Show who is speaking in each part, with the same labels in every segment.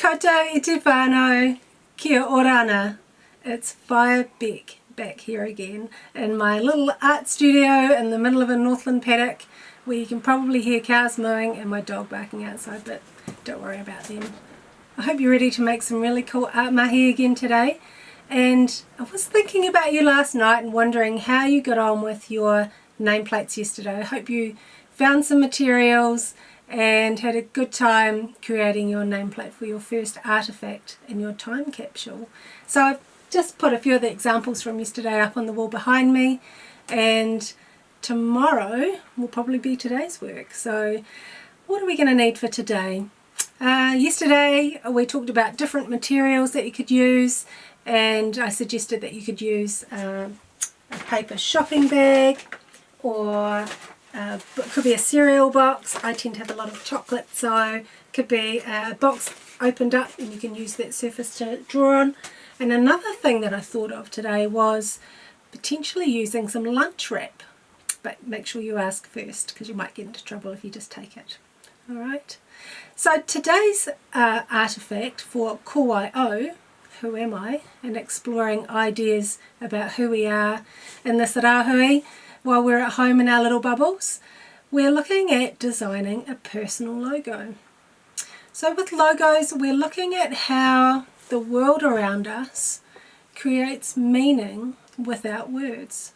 Speaker 1: Koutou i te whānau, kia orana. It's Whaea Bec back here again in my little art studio in the middle of a Northland paddock where you can probably hear cows mooing and my dog barking outside, but don't worry about them. I hope you're ready to make some really cool art mahi again today. And I was thinking about you last night and wondering how you got on with your nameplates yesterday. I hope you found some materials and had a good time creating your nameplate for your first artifact in your time capsule. So I've just put a few of the examples from yesterday up on the wall behind me, and tomorrow will probably be today's work. So what are we going to need for today? Yesterday we talked about different materials that you could use, and I suggested that you could use a paper shopping bag, or it could be a cereal box. I tend to have a lot of chocolate, so it could be a box opened up and you can use that surface to draw on. And another thing that I thought of today was potentially using some lunch wrap, but make sure you ask first because you might get into trouble if you just take it. Alright, so today's artifact for ko whānau, who am I, and exploring ideas about who we are in this rāhui while we're at home in our little bubbles, we're looking at designing a personal logo. So with logos, we're looking at how the world around us creates meaning without words.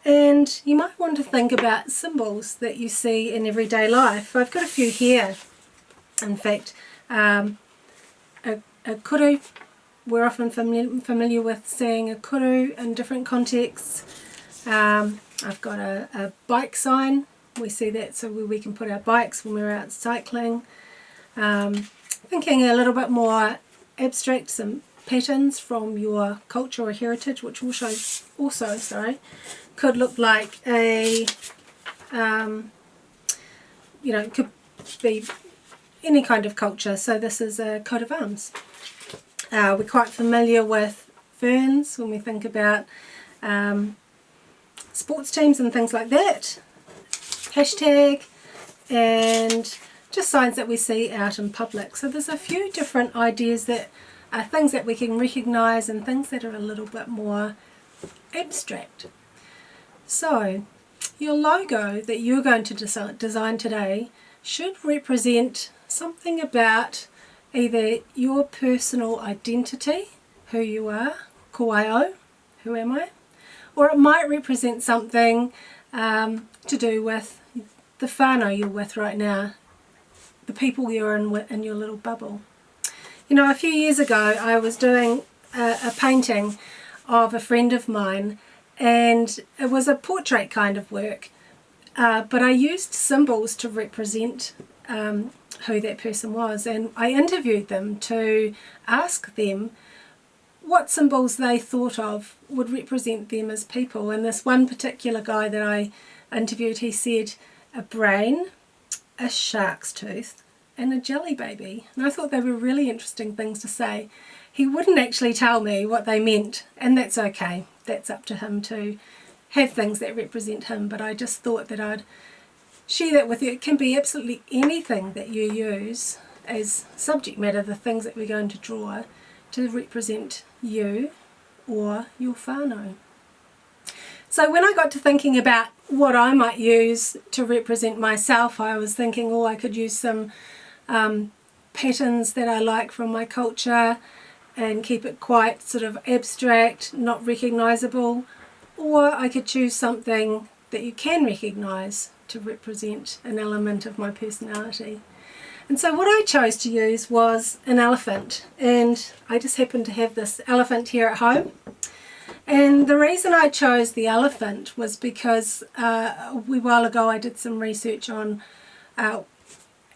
Speaker 1: And you might want to think about symbols that you see in everyday life. I've got a few here. In fact, a kuru, we're often familiar with seeing a kuru in different contexts. I've got a bike sign. We see that so we can put our bikes when we're out cycling. Thinking a little bit more abstract, some patterns from your culture or heritage, which also could look like a, it could be any kind of culture. So this is a coat of arms. We're quite familiar with ferns when we think about sports teams and things like that. Hashtag, and just signs that we see out in public. So there's a few different ideas that are things that we can recognise and things that are a little bit more abstract. So your logo that you're going to design today should represent something about either your personal identity, who you are, ko whānau, who am I, or it might represent something to do with the whānau you're with right now, the people you're in your little bubble. You know, a few years ago I was doing a painting of a friend of mine, and it was a portrait kind of work, but I used symbols to represent who that person was, and I interviewed them to ask them what symbols they thought of would represent them as people. And this one particular guy that I interviewed, he said a brain, a shark's tooth, and a jelly baby. And I thought they were really interesting things to say. He wouldn't actually tell me what they meant, and that's okay. That's up to him to have things that represent him, but I just thought that I'd share that with you. It can be absolutely anything that you use as subject matter, the things that we're going to draw to represent you or your whānau. So when I got to thinking about what I might use to represent myself, I was thinking, I could use some patterns that I like from my culture and keep it quite sort of abstract, not recognisable, or I could choose something that you can recognise to represent an element of my personality. And so what I chose to use was an elephant, and I just happen to have this elephant here at home. And the reason I chose the elephant was because a wee while ago I did some research on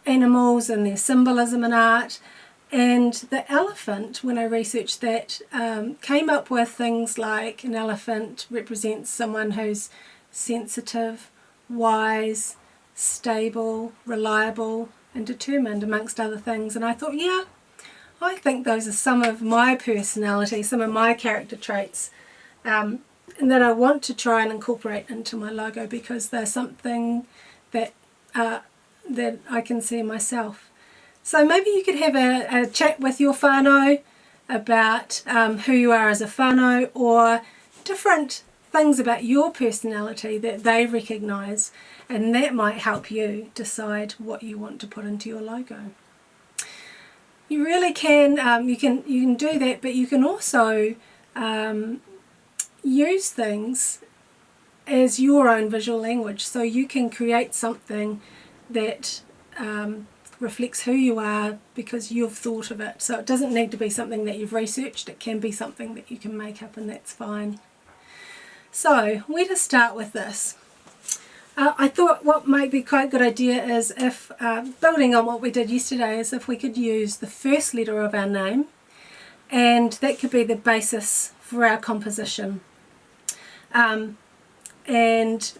Speaker 1: animals and their symbolism in art, and the elephant, when I researched that, came up with things like an elephant represents someone who's sensitive, wise, stable, reliable, and determined, amongst other things. And I thought, yeah, I think those are some of my personality, some of my character traits, and that I want to try and incorporate into my logo because they're something that that I can see myself. So maybe you could have a chat with your whānau about who you are as a whānau, or different things about your personality that they recognise, and that might help you decide what you want to put into your logo. You really can, you can do that, but you can also use things as your own visual language, so you can create something that reflects who you are because you've thought of it. So it doesn't need to be something that you've researched, it can be something that you can make up, and that's fine. So where to start with this? I thought what might be quite a good idea is if, building on what we did yesterday, is if we could use the first letter of our name, and that could be the basis for our composition. And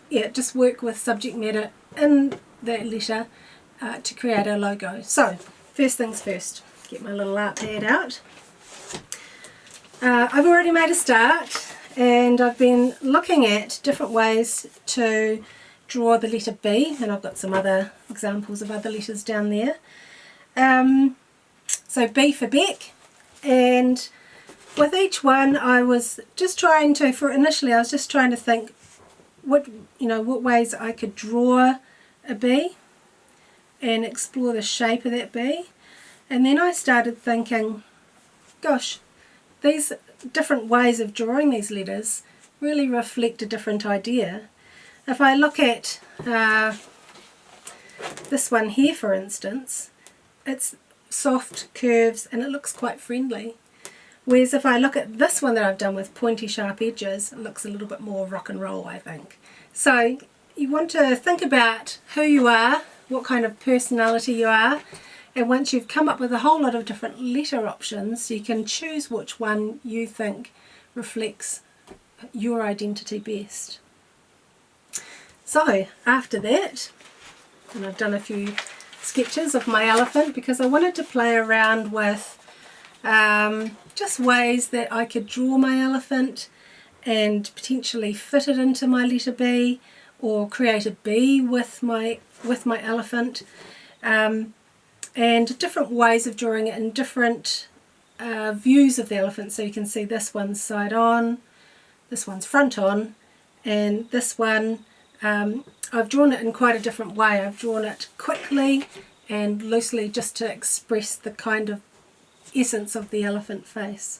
Speaker 1: yeah, just work with subject matter in that letter to create our logo. So first things first, get my little art pad out. I've already made a start, and I've been looking at different ways to draw the letter B, and I've got some other examples of other letters down there. So B for Bec, and with each one I was just trying to, initially I was just trying to think what ways I could draw a B and explore the shape of that B. And then I started thinking, gosh, these different ways of drawing these letters really reflect a different idea. If I look at this one here, for instance, it's soft curves and it looks quite friendly. Whereas if I look at this one that I've done with pointy sharp edges, it looks a little bit more rock and roll, I think. So you want to think about who you are, what kind of personality you are, and once you've come up with a whole lot of different letter options, you can choose which one you think reflects your identity best. So after that, and I've done a few sketches of my elephant because I wanted to play around with just ways that I could draw my elephant and potentially fit it into my letter B, or create a B with my elephant, and different ways of drawing it in different views of the elephant. So you can see this one's side on, this one's front on, and this one I've drawn it in quite a different way. I've drawn it quickly and loosely just to express the kind of essence of the elephant face.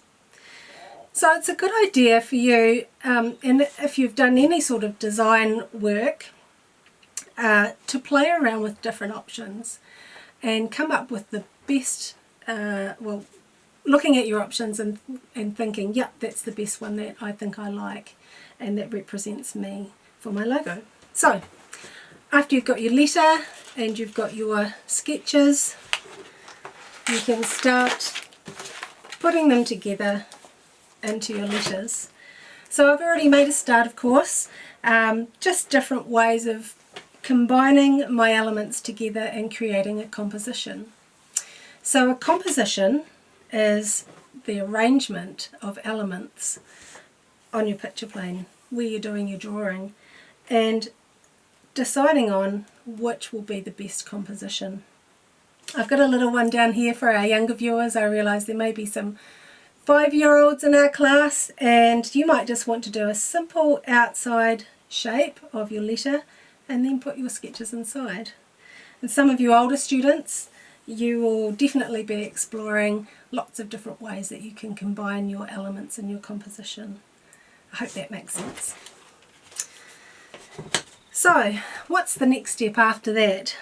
Speaker 1: So it's a good idea for you, and if you've done any sort of design work, to play around with different options and come up with the best, looking at your options and thinking, yep, that's the best one that I think I like and that represents me for my logo. So after you've got your letter and you've got your sketches, you can start putting them together into your letters. So I've already made a start, of course, just different ways of combining my elements together and creating a composition. So a composition is the arrangement of elements on your picture plane where you're doing your drawing and deciding on which will be the best composition. I've got a little one down here for our younger viewers. I realise there may be some 5-year-olds in our class, and you might just want to do a simple outside shape of your letter and then put your sketches inside. And some of you older students, you will definitely be exploring lots of different ways that you can combine your elements in your composition. I hope that makes sense. So what's the next step after that?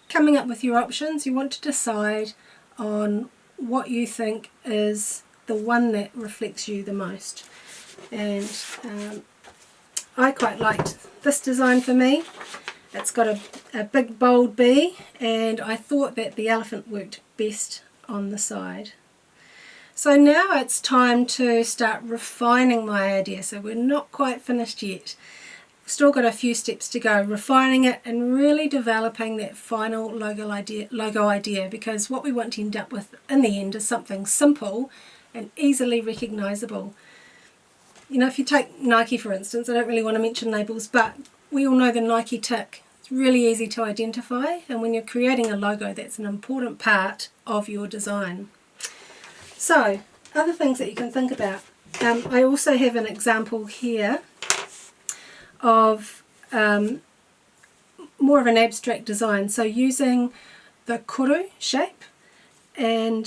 Speaker 1: Coming up with your options, you want to decide on what you think is the one that reflects you the most. And I quite liked this design for me. It's got a big bold B, and I thought that the elephant worked best on the side. So now it's time to start refining my idea. So we're not quite finished yet. Still got a few steps to go, refining it and really developing that final logo idea, because what we want to end up with in the end is something simple and easily recognisable. You know, if you take Nike for instance, I don't really want to mention labels, but we all know the Nike tick. It's really easy to identify, and when you're creating a logo, that's an important part of your design. So, other things that you can think about. I also have an example here of more of an abstract design. So using the kuru shape, and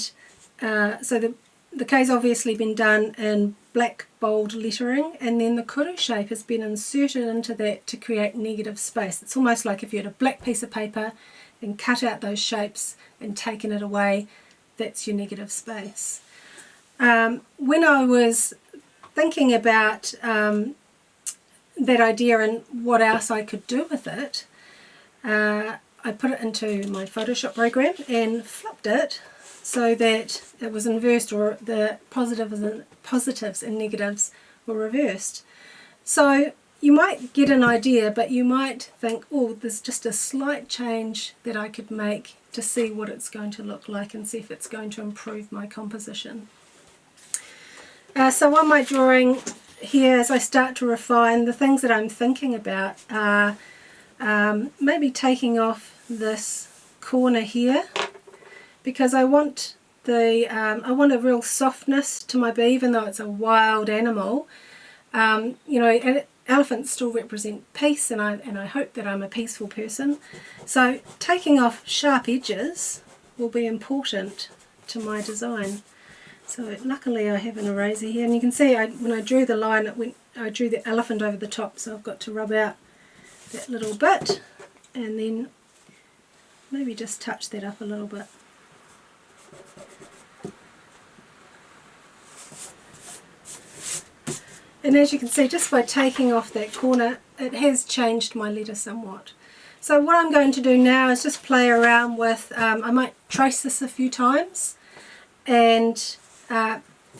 Speaker 1: so the K's obviously been done in black bold lettering, and then the kuru shape has been inserted into that to create negative space. It's almost like if you had a black piece of paper and cut out those shapes and taken it away, that's your negative space. When I was thinking about that idea and what else I could do with it, I put it into my Photoshop program and flipped it so that it was inversed, or the positives and negatives were reversed. So you might get an idea, but you might think, oh, there's just a slight change that I could make to see what it's going to look like and see if it's going to improve my composition. So on my drawing here, as I start to refine, the things that I'm thinking about are maybe taking off this corner here, because I want a real softness to my bee, even though it's a wild animal. You know, elephants still represent peace, and I hope that I'm a peaceful person. So taking off sharp edges will be important to my design. So luckily I have an eraser here, and you can see when I drew the line, I drew the elephant over the top, so I've got to rub out that little bit and then maybe just touch that up a little bit. And as you can see, just by taking off that corner, it has changed my letter somewhat. So what I'm going to do now is just play around with, I might trace this a few times, and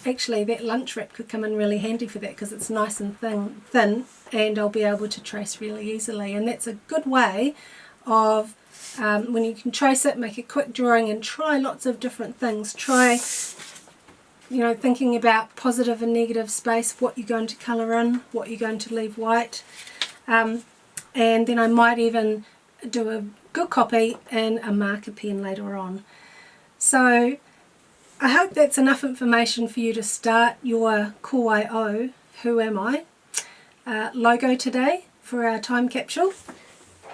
Speaker 1: actually that lunch wrap could come in really handy for that, because it's nice and thin, and I'll be able to trace really easily. And that's a good way of, when you can trace it, make a quick drawing and try lots of different things. Try, you know, thinking about positive and negative space, what you're going to colour in, what you're going to leave white, and then I might even do a good copy in a marker pen later on. So I hope that's enough information for you to start your ko-wai-o, who am I, logo today for our time capsule.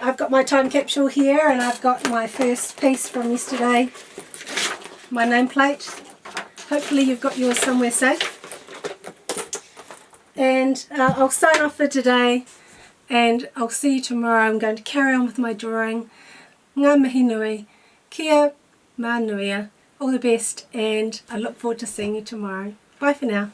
Speaker 1: I've got my time capsule here, and I've got my first piece from yesterday, my nameplate. Hopefully you've got yours somewhere safe. And I'll sign off for today, and I'll see you tomorrow. I'm going to carry on with my drawing. Ngā mihi nui, kia mā nuia. All the best, and I look forward to seeing you tomorrow. Bye for now.